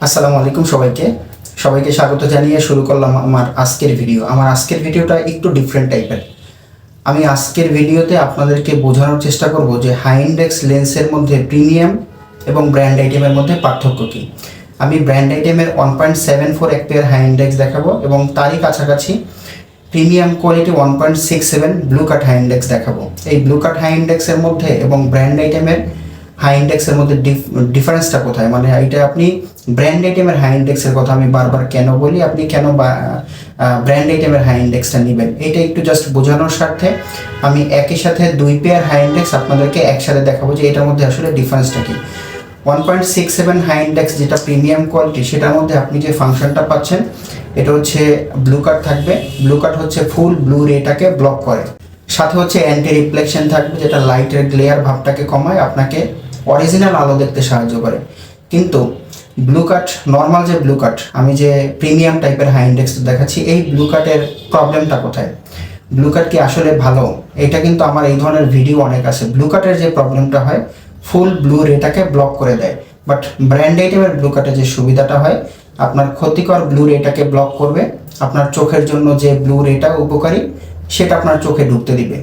আসসালামু আলাইকুম সবাইকে স্বাগত জানিয়ে শুরু করলাম আমার আজকের ভিডিও। আমার আজকের ভিডিওটা একটু ডিফারেন্ট টাইপের। আমি আজকের ভিডিওতে আপনাদেরকে বোঝানোর চেষ্টা করব যে হাইন্ডেক্স লেন্সের মধ্যে প্রিমিয়াম এবং ব্র্যান্ড আইটেমের মধ্যে পার্থক্য কী। আমি ব্র্যান্ড আইটেমের 1.74 এক্সপেয়ার হাইন্ডেক্স দেখাবো এবং তারই কাছাকাছি প্রিমিয়াম কোয়ালিটি 1.67 ব্লু কাট হাইন্ডেক্স দেখাবো। এই ব্লু কাট হাইন্ডেক্সের মধ্যে এবং ব্র্যান্ড আইটেমের হাই ইন্ডেক্সের মধ্যে ডিফারেন্সটা কোথায়, মানে এটা আপনি ব্র্যান্ড আইটেমের হাই ইন্ডেক্সের কথা আমি বারবার কেন বলি, আপনি কেন ব্র্যান্ড আইটেমের হাই ইন্ডেক্সটা নেবেন, এটা একটু জাস্ট বোঝানোর স্বার্থে আমি একই সাথে দুই পেয়ার হাই ইন্ডেক্স আপনাদেরকে একসাথে দেখাবো যে এটার মধ্যে আসলে ডিফারেন্সটা কি। 1.67 হাই ইন্ডেক্স যেটা প্রিমিয়াম কোয়ালিটি, সেটার মধ্যে আপনি যে ফাংশনটা পাচ্ছেন এটা হচ্ছে ব্লু কাট থাকবে। ব্লু কাট হচ্ছে ফুল ব্লু রেটাকে ব্লক করে, সাথে হচ্ছে অ্যান্টি রিফ্লেকশন থাকবে যেটা লাইটের গ্লেয়ার ভাবটাকে কমায়, আপনাকে অরিজিনাল আলো দেখতে সাহায্য করে। কিন্তু ব্লু কাট, নর্মাল যে ব্লু কাট, আমি যে প্রিমিয়াম টাইপের হাই ইন্ডেক্স দেখাচ্ছি, এই ব্লু কাটের প্রবলেমটা কোথায়? ব্লু কাট কি আসলে ভালো? এটা কিন্তু আমার এই ধরনের ভিডিও অনেক আছে। ব্লু কাটের যে প্রবলেমটা হয়, ফুল ব্লু রেটাকে ব্লক করে দেয়, বাট ব্র্যান্ড আইটেমের ব্লু কাটের যে সুবিধাটা হয়, আপনার ক্ষতিকর ব্লু রেটাকে ব্লক করবে, আপনার চোখের জন্য যে ব্লু রেটা উপকারী সেটা আপনার চোখে ঢুকতে দিবে।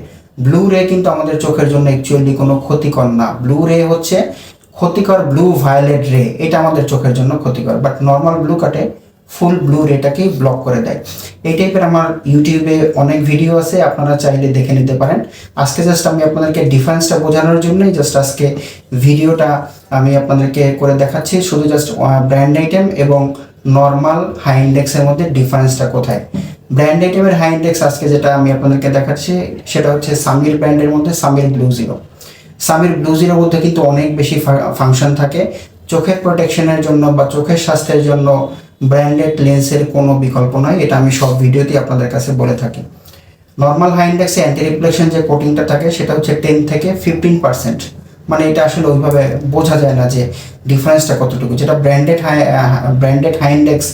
ব্লু রে কিন্তু আমাদের চোখের জন্য অ্যাকচুয়ালি কোনো ক্ষতিকর না। ব্লু রে হচ্ছে ক্ষতিকর ব্লু ভায়োলেট রে, এটা আমাদের চোখের জন্য ক্ষতিকর, বাট নর্মাল ব্লু কাটে ফুল ব্লু রেটাকেই ব্লক করে দেয়। এই টাইপের আমার ইউটিউবে অনেক ভিডিও আছে, আপনারা চাইলে দেখে নিতে পারেন। আজকে জাস্ট আমি আপনাদেরকে ডিফারেন্সটা বোঝানোর জন্যই জাস্ট আজকে ভিডিওটা আমি আপনাদেরকে করে দেখাচ্ছি, শুধু জাস্ট ব্র্যান্ড আইটেম এবং নর্মাল হাই ইন্ডেক্সের মধ্যে ডিফারেন্সটা কোথায়। ব্র্যান্ড আইটেমের হাই ইন্ডেক্স আজকে যেটা আমি আপনাদেরকে দেখাচ্ছি সেটা হচ্ছে সামির ব্র্যান্ডের মধ্যে Samir blue zero. Samir blue জিরোর মধ্যে কিন্তু অনেক বেশি ফাংশন থাকে। চোখের প্রোটেকশনের জন্য বা চোখের স্বাস্থ্যের জন্য ব্র্যান্ডেড লেন্সের কোনো বিকল্প নয়, এটা আমি সব ভিডিওতেই আপনাদের কাছে বলে থাকি। নর্মাল হাই ইন্ডেক্সে অ্যান্টি রিফ্লেকশন যে কোটিংটা থাকে সেটা হচ্ছে 10 থেকে 15%, মানে এটা আসলে ওইভাবে বোঝা যায় না যে ডিফারেন্সটা কতটুকু। যেটা ব্র্যান্ডেড হাই ইন্ডেক্স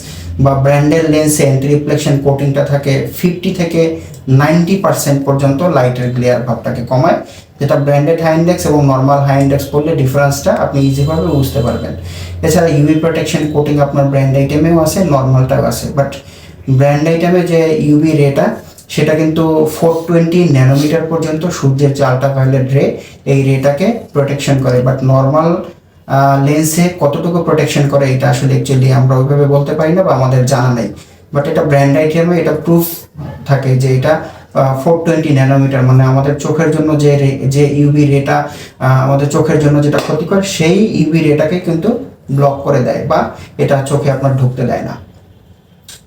বা ব্র্যান্ডেড লেন্সে অ্যান্টি রিফ্লেকশন কোটিংটা থাকে 50 থেকে 90% পর্যন্ত লাইটের গ্লেয়ার ভাবটাকে কমায়, যেটা ব্র্যান্ডেড হাই ইন্ডেক্স এবং নর্মাল হাই ইন্ডেক্স করলে ডিফারেন্সটা আপনি ইজিভাবে বুঝতে পারবেন। এছাড়া ইউভি প্রোটেকশন কোটিং আপনার ব্র্যান্ড আইটেমেও আছে, নর্মালটাও আছে, বাট ব্র্যান্ড আইটেমে যে ইউভি রেটা সেটা কিন্তু 420 ন্যানোমিটার পর্যন্ত সূর্যের যে আল্ট্রাভায়োলেট রে, এই রেটাকে প্রোটেকশন করে, বাট নর্মাল লেন্সে কতটুকু প্রোটেকশন করে এটা আসলে অ্যাকচুয়ালি আমরা ওইভাবে বলতে পারি না বা আমাদের জানা নেই। বাট এটা ব্র্যান্ড আইটেমে এটা প্রুফ থাকে যে এটা 420 ন্যানোমিটার, মানে আমাদের চোখের জন্য যে ইউভি রেটা আমাদের চোখের জন্য যেটা ক্ষতিকর, সেই ইউভি রেটাকে কিন্তু ব্লক করে দেয় বা এটা চোখে আপনার ঢুকতে দেয় না।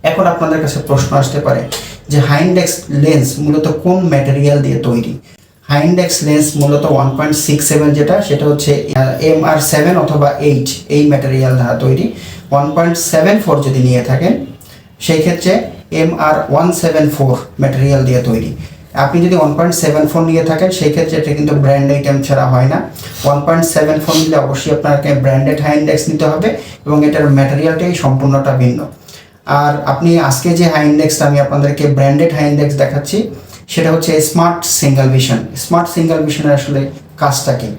এখন আপনাদের কাছে প্রশ্ন আসতে পারে যে হাইন্ডেক্স লেন্স মূলত কোন ম্যাটেরিয়াল দিয়ে তৈরি? হাইন্ডেক্স লেন্স মূলত 1.67 যেটা, সেটা হচ্ছে MR7 অথবা 8 এই ম্যাটেরিয়াল দ্বারা তৈরি। 1.74 যদি নিয়ে থাকেন সেই ক্ষেত্রে MR174 ম্যাটেরিয়াল দিয়ে তৈরি। আপনি যদি 1.74 নিয়ে থাকেন সেই ক্ষেত্রে এটা কিন্তু ব্র্যান্ড আইটেম ছাড়া হয় না। 1.74 নিলে অবশ্যই আপনাকে ব্র্যান্ডেড হাই ইন্ডেক্স নিতে হবে এবং এটার ম্যাটেরিয়ালটাই সম্পূর্ণটা ভিন্ন। আর আপনি আজকে যে হাই ইন্ডেক্সটা আমি আপনাদেরকে ব্র্যান্ডেড হাই ইন্ডেক্স দেখাচ্ছি সেটা হচ্ছে smart single vision. Smart single ভিশনের আসলে কাজটা কি?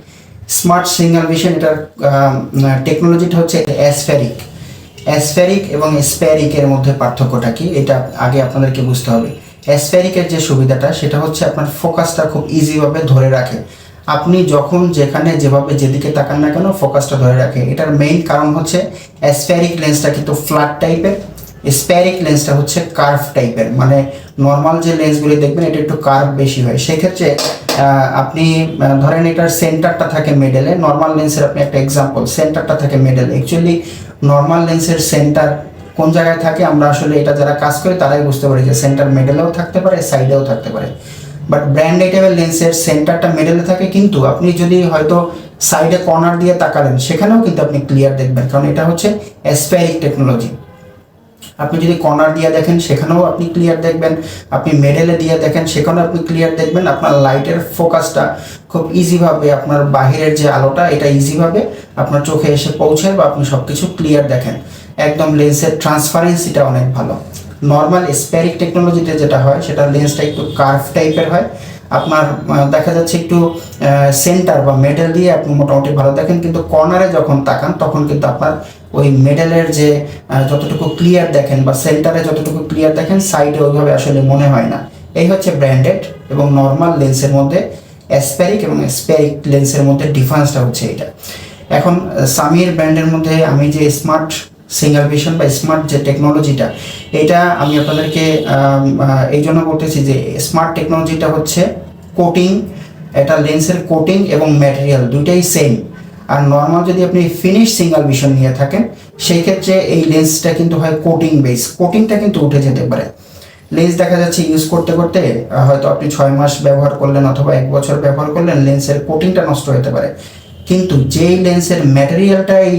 স্মার্ট সিঙ্গেল ভিশন এটার টেকনোলজিটা হচ্ছে অ্যাসফেরিক এবং স্প্যারিকের মধ্যে পার্থক্যটা কি, এটা আগে আপনাদেরকে বুঝতে হবে। অ্যাসফেরিকের যে সুবিধাটা সেটা হচ্ছে আপনার ফোকাসটা খুব ইজিভাবে ধরে রাখে। আপনি যখন যেখানে যেভাবে যেদিকে তাকান না কেন ফোকাসটা ধরে রাখে। এটার মেইন কারণ হচ্ছে অ্যাসফেরিক লেন্সটা কিন্তু ফ্ল্যাট টাইপের, স্প্যারিক লেন্সটা হচ্ছে কার্ভ টাইপের, মানে নর্মাল যে লেন্সগুলি দেখবেন এটা একটু কার্ভ বেশি হয়। সেক্ষেত্রে আপনি ধরেন এটার সেন্টারটা থাকে মিডলে, নর্মাল লেন্সের আপনি একটা এক্সাম্পল, সেন্টারটা থাকে মিডলে। অ্যাকচুয়ালি নর্মাল লেন্সের সেন্টার কোন জায়গায় থাকে আমরা আসলে এটা যারা কাজ করে তারাই বুঝতে পারি যে সেন্টার মিডলেও থাকতে পারে, সাইডেও থাকতে পারে। বাট ব্র্যান্ড আইটেমের লেন্সের সেন্টারটা মিডলে থাকে, কিন্তু আপনি যদি হয়তো সাইডে কর্নার দিয়ে তাকালেন সেখানেও কিন্তু আপনি ক্লিয়ার দেখবেন, কারণ এটা হচ্ছে অ্যাসফেরিক টেকনোলজি। আপনি যদি কর্নার দিয়ে দেখেন সেখানেও আপনি ক্লিয়ার দেখবেন, আপনি মিডলে দিয়ে দেখেন সেখানেও আপনি ক্লিয়ার দেখবেন। আপনার লাইটের ফোকাসটা খুব ইজিভাবে, আপনার বাহিরের যে আলোটা এটা ইজিভাবে আপনার চোখে এসে পৌঁছায় বা আপনি সব কিছু ক্লিয়ার দেখেন। একদম লেন্সের ট্রান্সপারেন্সিটা অনেক ভালো। নর্মাল স্প্যারিক টেকনোলজিতে যেটা হয় সেটা লেন্সটা একটু কার্ভ টাইপের হয়, আপনার দেখা যাচ্ছে একটু সেন্টার বা মেডেল দিয়ে আপনি মোটামুটি ভালো দেখেন, কিন্তু কর্নারে যখন তাকান তখন কিন্তু আপনার ওই মেডেলের যে যতটুকু ক্লিয়ার দেখেন বা সেন্টারে যতটুকু ক্লিয়ার দেখেন সাইডে ওইভাবে আসলে মনে হয় না। এই হচ্ছে ব্র্যান্ডেড এবং নর্মাল লেন্সের মধ্যে অ্যাসপ্যারিক এবং স্প্যারিক লেন্সের মধ্যে ডিফারেন্সটা হচ্ছে এটা। এখন সামির ব্র্যান্ডের মধ্যে আমি যে স্মার্ট সিঙ্গেল ভিশন বা স্মার্ট যে টেকনোলজিটা, এটা আমি আপনাদেরকে এই জন্য বলতেছি যে স্মার্ট টেকনোলজিটা হচ্ছে কোটিং, এটা লেন্সের কোটিং এবং ম্যাটেরিয়াল দুইটাই সেম। আর নর্মাল যদি আপনি ফিনিশ সিঙ্গেল ভিশন নিয়ে থাকেন সেই ক্ষেত্রে এই লেন্সটা কিন্তু হয় কোটিং বেস, কোটিংটা কিন্তু উঠে যেতে পারে। লেন্স দেখা যাচ্ছে ইউজ করতে করতে হয়তো আপনি 6 মাস ব্যবহার করলেন অথবা 1 বছর ব্যবহার করলেন, লেন্সের কোটিংটা নষ্ট হতে পারে। কিন্তু যেই লেন্সের ম্যাটেরিয়ালটাই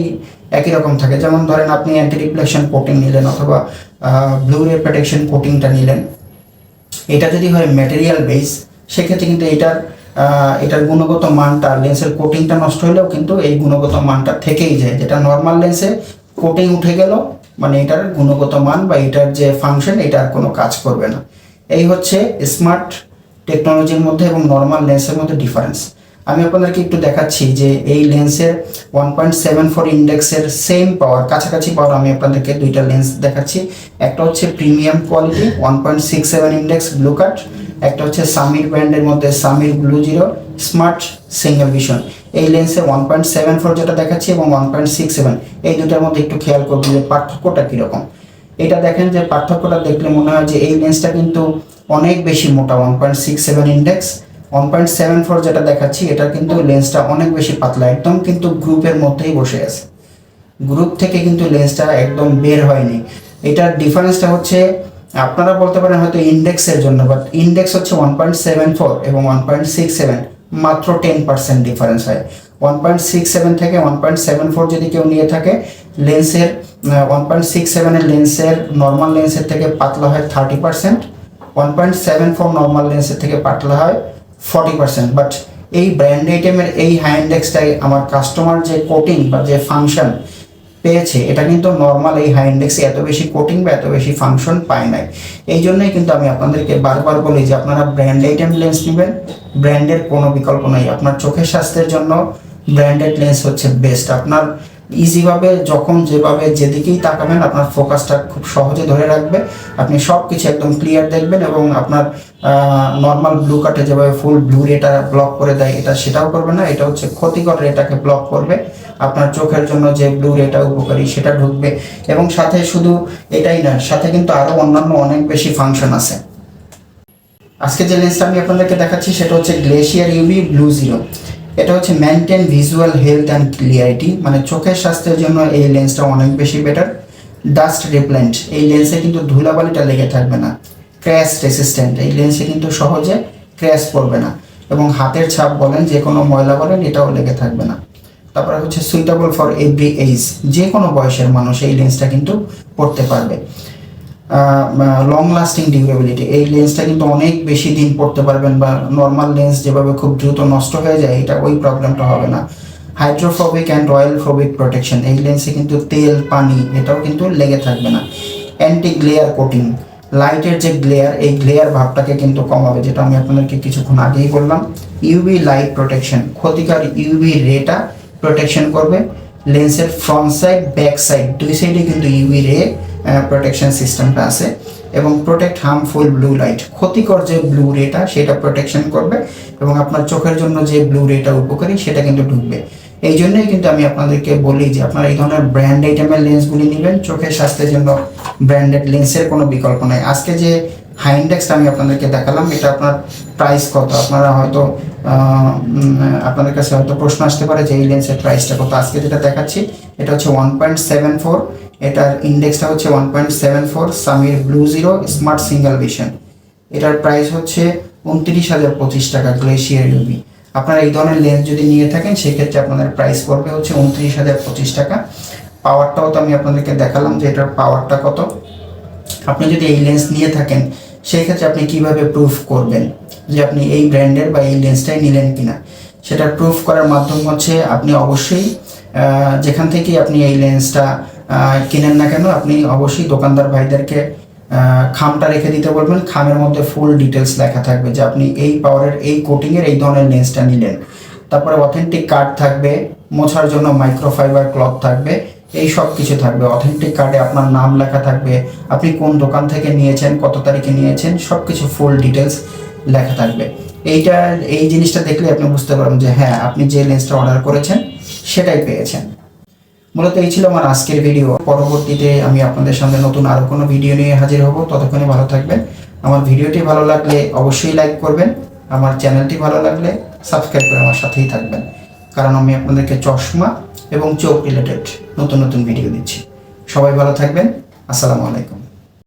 একই রকম থাকে, যেমন ধরেন আপনি অ্যান্টি রিফ্লেকশন কোটিং নিলেন অথবা ব্লু রে প্রোটেকশন কোটিংটা নিলেন, এটা যদি হয় ম্যাটেরিয়াল বেস সেক্ষেত্রে কিন্তু এটার গুণগত মানটা, লেন্সের কোটিংটা নষ্ট হলেও কিন্তু এই গুণগত মানটা থেকেই যায়। যেটা নর্মাল লেন্সে কোটিং উঠে গেল মানে এটার গুণগত মান বা এটার যে ফাংশন এটা আর কোনো কাজ করবে না। এই হচ্ছে স্মার্ট টেকনোলজির মধ্যে এবং নর্মাল লেন্সের মধ্যে ডিফারেন্স। আমি আপনাদেরকে একটু দেখাচ্ছি যে এই লেন্সের 1.74 ইন্ডেক্সের সেম পাওয়ার, কাছাকাছি পাওয়ার আমি আপনাদেরকে দুইটা লেন্স দেখাচ্ছি। একটা হচ্ছে প্রিমিয়াম কোয়ালিটি 1.67 ইন্ডেক্স ব্লু কাট, একটা হচ্ছে সামির ব্র্যান্ডের মধ্যে Samir blue zero smart single vision. এই লেন্সের 1.74 যেটা দেখাচ্ছি এবং 1.67, এই দুটার মধ্যে একটু খেয়াল করবেন যে পার্থক্যটা কীরকম। এটা দেখেন যে পার্থক্যটা দেখলে মনে হয় যে এই লেন্সটা কিন্তু অনেক বেশি মোটা, 1.67 ইন্ডেক্স। 1.74 যেটা দেখাচ্ছি এটা কিন্তু লেন্সটা অনেক বেশি পাতলা, একদম কিন্তু গ্রুপের মধ্যেই বসে আছে, গ্রুপ থেকে কিন্তু লেন্সটা একদম বের হয়নি। এটার ডিফারেন্সটা হচ্ছে আপনারা বলতে পারেন হয়তো ইন্ডেক্সের জন্য, বাট ইন্ডেক্স হচ্ছে 1.74 এবং 1.67, মাত্র 10% ডিফারেন্স হয়। 1.67 থেকে 1.74 যদি কেউ নিয়ে থাকে, লেন্সের 1.67 এর লেন্সের নর্মাল লেন্সের থেকে পাতলা হয় 30%, 1.74 নর্মাল লেন্সের থেকে পাতলা হয় 40%। বাট এই ব্র্যান্ড আইটেমের এই হাই ইন্ডেক্সটাই আমার কাস্টমার যে কোটিং বা যে ফাংশন পেয়েছে, এটা কিন্তু নর্মাল এই হাই ইন্ডেক্সে এত বেশি কোটিং বা এত বেশি ফাংশন পায় নাই। এই জন্যই কিন্তু আমি আপনাদেরকে বারবার বলি যে আপনারা ব্র্যান্ড আইটেম লেন্স নেবেন, ব্র্যান্ডের কোনো বিকল্প নেই। আপনার চোখের স্বাস্থ্যের জন্য ব্র্যান্ডেড লেন্স হচ্ছে বেস্ট। আপনার ইজিভাবে যখন যেভাবে যেদিকেই তাকাবেন আপনার ফোকাসটা খুব সহজে ধরে রাখবে, আপনি সব কিছু একদম ক্লিয়ার দেখবেন এবং আপনার নর্মাল ব্লু কাটে যেভাবে ফুল ব্লু রেটা ব্লক করে দেয় এটা সেটাও করবে না, এটা হচ্ছে ক্ষতিকর রেটাকে ব্লক করবে। আপনার চোখের জন্য যে ব্লু রেটা উপকারী সেটা ঢুকবে এবং সাথে শুধু এটাই না, সাথে কিন্তু আরও অন্যান্য অনেক বেশি ফাংশন আছে। আজকে যে লেন্সটা আমি আপনাদেরকে দেখাচ্ছি সেটা হচ্ছে গ্লেশিয়ার ইউভি ব্লু জিরো। এটা হচ্ছে maintain visual health and clarity, মানে চোখের স্বাস্থ্যের জন্য এই লেন্সটা অনেক বেশি বেটার। ডাস্ট রিপ্লেন্ট, এই লেন্সে কিন্তু ধুলাবালিটা লেগে থাকবে না। ক্র্যাশ রেসিস্ট্যান্ট, এই লেন্সে কিন্তু সহজে ক্র্যাশ পড়বে না এবং হাতের ছাপ বলেন যে কোনো ময়লা বলেন এটাও লেগে থাকবে না। তারপরে হচ্ছে সুইটেবল ফর এভরি এজ, যে কোনো বয়সের মানুষ এই লেন্সটা কিন্তু পড়তে পারবে। লং লাস্টিং ডিউরেবিলিটি, এই লেন্সটা কিন্তু অনেক বেশি দিন পড়তে পারবেন, বা নর্মাল লেন্স যেভাবে খুব দ্রুত নষ্ট হয়ে যায় এটা ওই প্রবলেমটা হবে না। Hydrophobic and oil phobic protection, এই লেন্সে কিন্তু তেল পানি এটাও কিন্তু লেগে থাকবে না। অ্যান্টি গ্লেয়ার কোটিং, লাইটের যে গ্লেয়ার এই গ্লেয়ার ভাবটাকে কিন্তু কমাবে, যেটা আমি আপনাদেরকে কিছুক্ষণ আগেই বললাম। ইউভি লাইট প্রোটেকশন, ক্ষতিকর ইউভি রেটা প্রোটেকশন করবে। লেন্সের ফ্রন্ট সাইড ব্যাক সাইড দুই সাইডে কিন্তু ইউভি রে প্রোটেকশন সিস্টেমটা আছে এবং প্রোটেক্ট হার্মফুল ব্লু লাইট, ক্ষতিকর যে ব্লু রেটা সেটা প্রোটেকশন করবে এবং আপনার চোখের জন্য যে ব্লু রেটা উপকারী সেটা কিন্তু ঢুকবে। এই জন্যই কিন্তু আমি আপনাদেরকে বলি যে আপনারা এই ধরনের ব্র্যান্ড আইটেমের লেন্সগুলি নেবেন, চোখের স্বাস্থ্যের জন্য ব্র্যান্ডেড লেন্সের কোনো বিকল্প নাই। আজকে যে হাই ইন্ডেক্সটা আমি আপনাদেরকে দেখালাম এটা আপনার প্রাইস কত, আপনারা হয়তো আপনাদের কাছে হয়তো প্রশ্ন আসতে পারে যে এই লেন্সের প্রাইসটা কত। আজকে যেটা দেখাচ্ছি এটা হচ্ছে 1.74, এটার ইন্ডেক্সটা হচ্ছে 1.74 Samir blue zero smart single vision. এটার প্রাইস হচ্ছে 29,025 টাকা গ্লেশিয়ার ইউভি। আপনারা এই ধরনের লেন্স যদি নিয়ে থাকেন সেক্ষেত্রে আপনাদের প্রাইস পড়বে হচ্ছে 29,025 টাকা। পাওয়ারটাও তো আমি আপনাদেরকে দেখালাম যে এটার পাওয়ারটা কত। আপনি যদি এই লেন্স নিয়ে থাকেন সেই ক্ষেত্রে আপনি কিভাবে প্রুফ করবেন যে আপনি এই ব্র্যান্ডের বা এই লেন্সটাই নিলেন কিনা, সেটা প্রুফ করার মাধ্যম হচ্ছে আপনি অবশ্যই যেখান থেকে আপনি এই লেন্সটা কিনেন না কেন আপনি অবশ্যই দোকানদার ভাইদেরকে খামটা রেখে দিতে বলবেন। খামের মধ্যে ফুল ডিটেলস লেখা থাকবে যে আপনি এই পাওয়ারের এই কোটিংয়ের এই ধরনের লেন্সটা নিলেন। তারপরে অথেন্টিক কার্ড থাকবে, মোছার জন্য মাইক্রোফাইবার ক্লথ থাকবে এই সব কিছু থাকবে। অথেন্টিক কার্ডে আপনার নাম লেখা থাকবে, আপনি কোন দোকান থেকে নিয়েছেন, কত তারিখে নিয়েছেন, সব কিছু ফুল ডিটেলস লেখা থাকবে। এই জিনিসটা দেখলে আপনি বুঝতে পারবেন যে হ্যাঁ, আপনি যে লেন্সটা অর্ডার করেছেন সেটাই পেয়েছেন। মূলত এই ছিল আমার আজকের ভিডিও। পরবর্তীতে আমি আপনাদের সামনে নতুন আরও কোনো ভিডিও নিয়ে হাজির হব। ততক্ষণে ভালো থাকবেন। আমার ভিডিওটি ভালো লাগলে অবশ্যই লাইক করবেন, আমার চ্যানেলটি ভালো লাগলে সাবস্ক্রাইব করে আমার সাথেই থাকবেন, কারণ আমি আপনাদেরকে চশমা এবং চোখ রিলেটেড নতুন নতুন ভিডিও দিচ্ছি। সবাই ভালো থাকবেন। আসসালামু আলাইকুম।